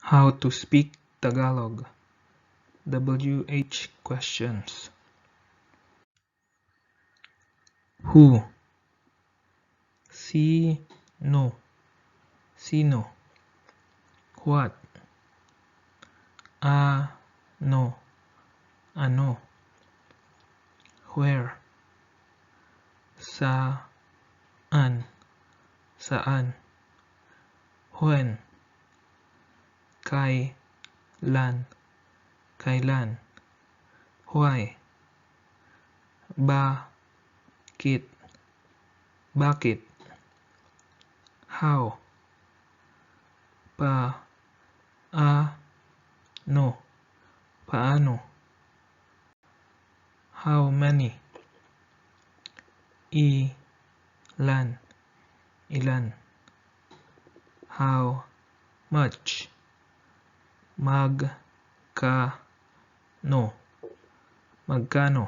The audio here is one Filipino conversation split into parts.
How to speak Tagalog. WH questions. Who? Sino? Sino? What? Ano? Ano? Where? Saan? Saan? When? Kailan? Kailan? Why? Bakit? Bakit? How? Paano? Paano? How many? Ilan? Ilan? How much? Magkano? Magkano?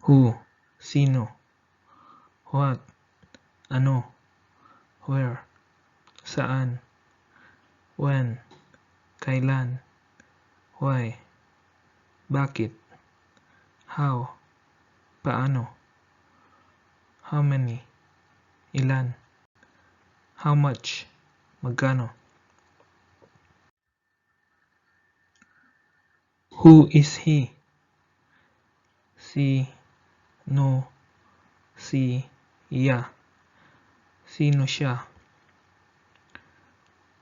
Who? Sino? What? Ano? Where? Saan? When? Kailan? Why? Bakit? How? Paano? How many? Ilan? How much? Magkano? Who is he? Sino siya? Sino siya?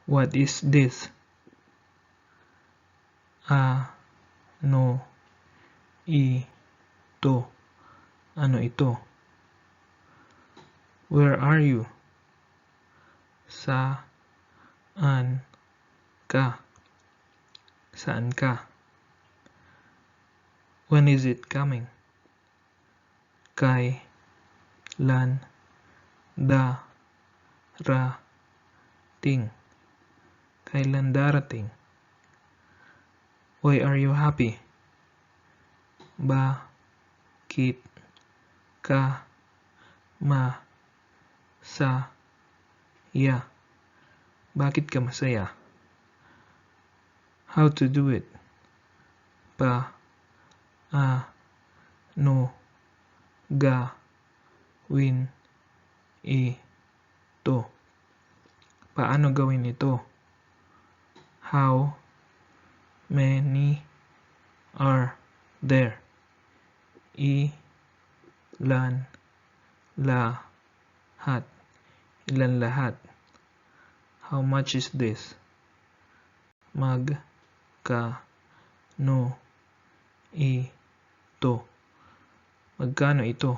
What is this? Ano ito? Ano ito? Where are you? Saan ka? Saan ka? When is it coming? Kailan darating? Kailan darating? Why are you happy? Bakit ka masaya? Bakit ka masaya? How to do it? Paano gawin ito? Paano gawin ito? How many are there? Ilan lahat? Ilan lahat? How much is this? Magkano ito? Magkano ito?